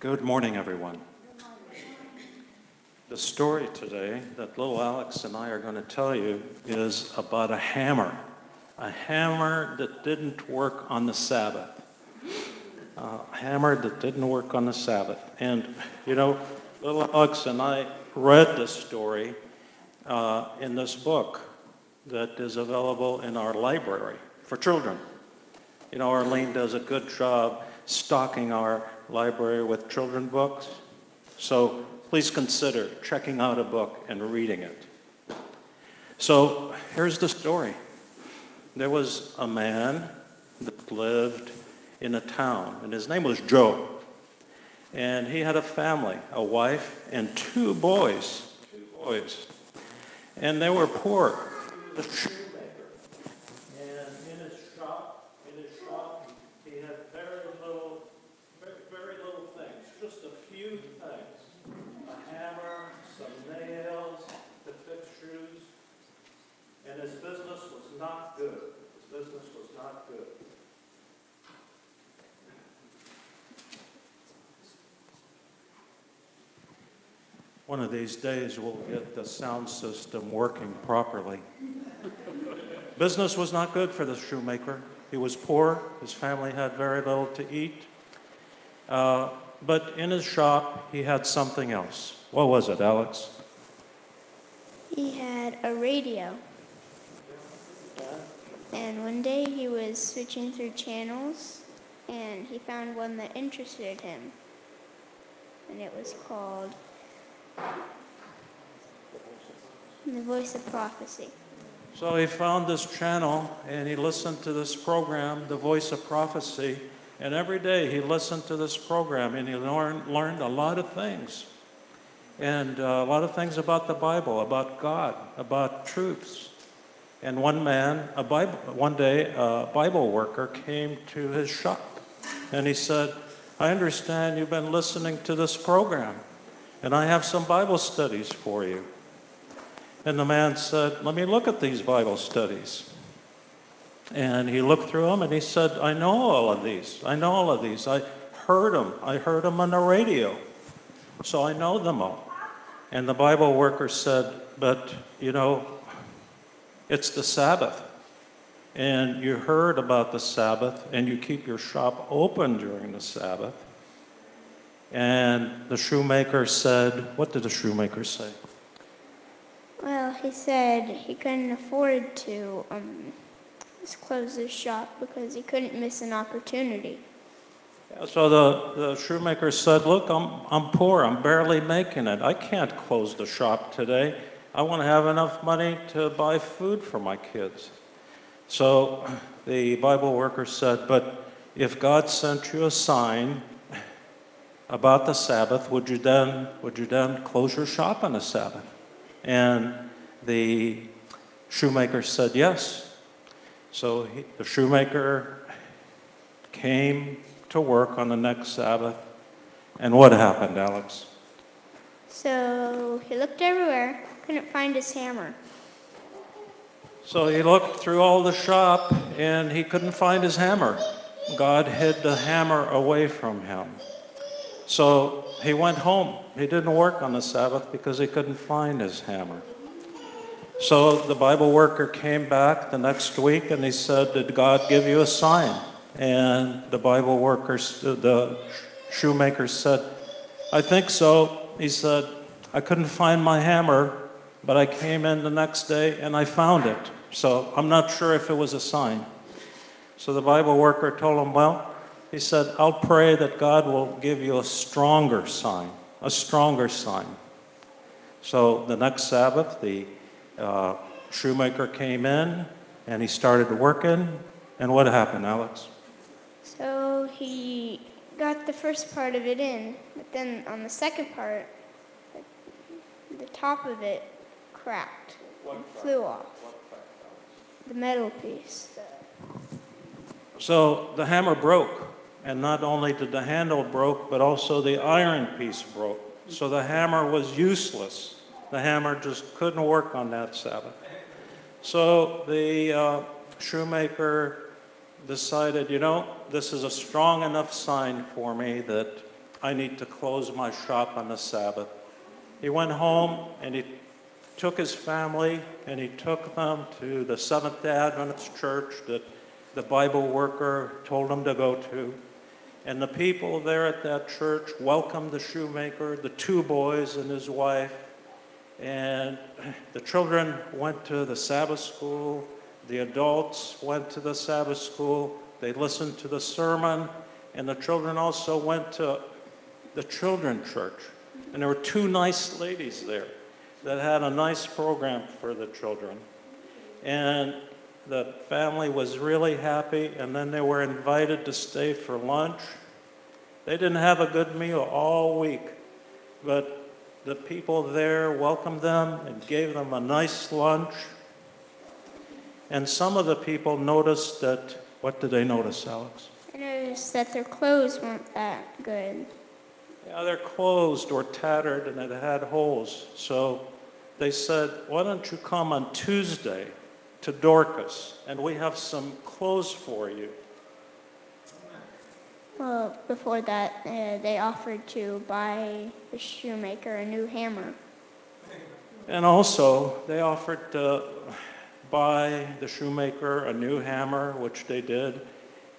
Good morning, everyone. The story today that little Alex and I are going to tell you is about a hammer that didn't work on the Sabbath. A hammer that didn't work on the Sabbath. And, you know, little Alex and I read this story in this book that is available in our library for children. You know, Arlene does a good job stocking our library with children books. So please consider checking out a book and reading it. So here's the story. There was a man that lived in a town, and his name was Joe. And he had a family, a wife, and two boys. And they were poor. He was a shoemaker. And in his shop, he had very little things, just a few things. A hammer, some nails to fix shoes. And his business was not good. One of these days we'll get the sound system working properly. Business was not good for the shoemaker. He was poor. His family had very little to eat. But in his shop, he had something else. What was it, Alex? He had a radio. And one day he was switching through channels, and he found one that interested him. And it was called The Voice of Prophecy. So he found this channel, and he listened to this program, The Voice of Prophecy, and every day he listened to this program, and he learned a lot of things. And a lot of things about the Bible, about God, about truths. And one day, a Bible worker came to his shop, and he said, I understand you've been listening to this program, and I have some Bible studies for you. And the man said, let me look at these Bible studies. And he looked through them, and he said, I know all of these. I heard them on the radio, so I know them all. And the Bible worker said, but, you know, it's the Sabbath. And you heard about the Sabbath, and you keep your shop open during the Sabbath. And the shoemaker said, what did the shoemaker say? Well, he said he couldn't afford to just close his shop because he couldn't miss an opportunity. So the shoemaker said, look, I'm poor. I'm barely making it. I can't close the shop today. I want to have enough money to buy food for my kids. So the Bible worker said, but if God sent you a sign about the Sabbath, would you then close your shop on the Sabbath? And the shoemaker said yes. So the shoemaker came to work on the next Sabbath. And what happened, Alex? So he looked everywhere, couldn't find his hammer. So he looked through all the shop, and he couldn't find his hammer. God hid the hammer away from him. So he went home. He didn't work on the Sabbath because he couldn't find his hammer. So the Bible worker came back the next week, and he said, did God give you a sign? And the shoemaker said, I think so. He said, I couldn't find my hammer, but I came in the next day and I found it. So I'm not sure if it was a sign. So the Bible worker told him, well, he said, I'll pray that God will give you a stronger sign. So the next Sabbath, the shoemaker came in and he started working. And what happened, Alex? So he got the first part of it in, but then on the second part, the top of it cracked and flew off. The metal piece. So the hammer broke, and not only did the handle broke, but also the iron piece broke. So the hammer was useless. The hammer just couldn't work on that Sabbath. So the shoemaker decided, you know, this is a strong enough sign for me that I need to close my shop on the Sabbath. He went home and he took his family and he took them to the Seventh-day Adventist church that the Bible worker told him to go to. And the people there at that church welcomed the shoemaker, the two boys and his wife. And the children went to the Sabbath school. The adults went to the Sabbath school. They listened to the sermon. And the children also went to the children's church. And there were two nice ladies there that had a nice program for the children. And the family was really happy, and then they were invited to stay for lunch. They didn't have a good meal all week, but the people there welcomed them and gave them a nice lunch. And some of the people noticed that, what did they notice, Alex? I noticed that their clothes weren't that good. Yeah, their clothes were tattered and it had holes. So they said, why don't you come on Tuesday to Dorcas, and we have some clothes for you. Well, before that, they offered to buy the shoemaker a new hammer. And also, they offered to buy the shoemaker a new hammer, which they did.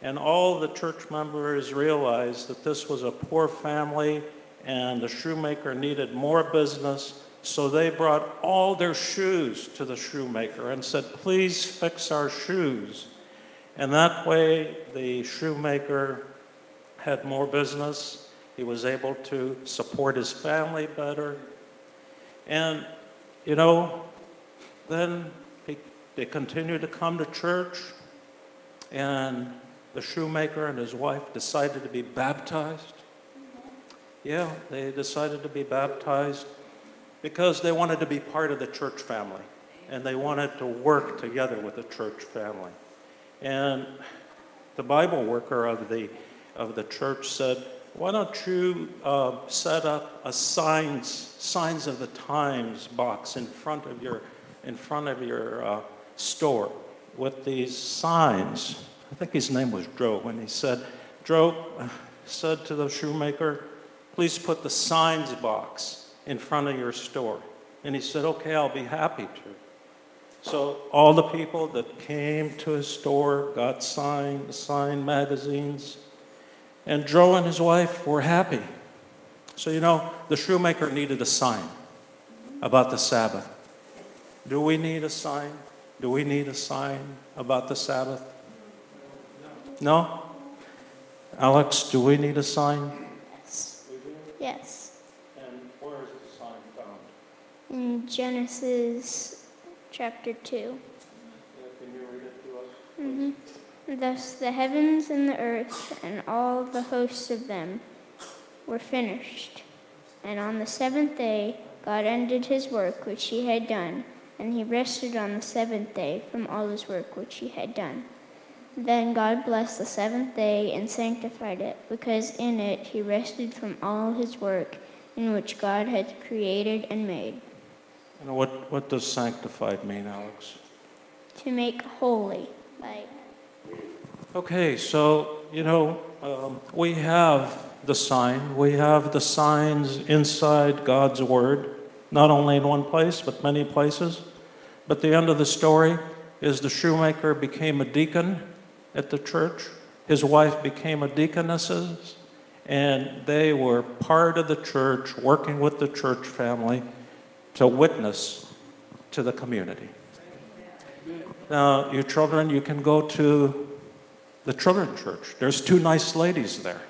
And all the church members realized that this was a poor family and the shoemaker needed more business. So they brought all their shoes to the shoemaker and said, please fix our shoes. And that way, the shoemaker had more business. He was able to support his family better. And, you know, then they continued to come to church, and the shoemaker and his wife decided to be baptized. Yeah, they decided to be baptized because they wanted to be part of the church family, and they wanted to work together with the church family. And the Bible worker of the church said, why don't you set up a signs of the times box in front of your store with these signs. I think his name was Joe, and he said, Joe said to the shoemaker, please put the signs box in front of your store. And he said, okay, I'll be happy to. So all the people that came to his store got signed magazines, and Joe and his wife were happy. So, you know, the shoemaker needed a sign about the Sabbath. Do we need a sign? Do we need a sign about the Sabbath? No? Alex, do we need a sign? Yes. Yes. And where is the sign found? In Genesis chapter 2. Yeah, can you read it to us? Thus the heavens and the earth and all the hosts of them were finished. And on the seventh day God ended his work which he had done, and he rested on the seventh day from all his work which he had done. Then God blessed the seventh day and sanctified it, because in it he rested from all his work in which God had created and made. And what does sanctified mean, Alex? To make holy, like. Okay, so, you know, we have the sign. We have the signs inside God's Word, not only in one place, but many places. But the end of the story is the shoemaker became a deacon at the church. His wife became a deaconess, and they were part of the church, working with the church family to witness to the community. Now, you children, you can go to the children's church. There's two nice ladies there.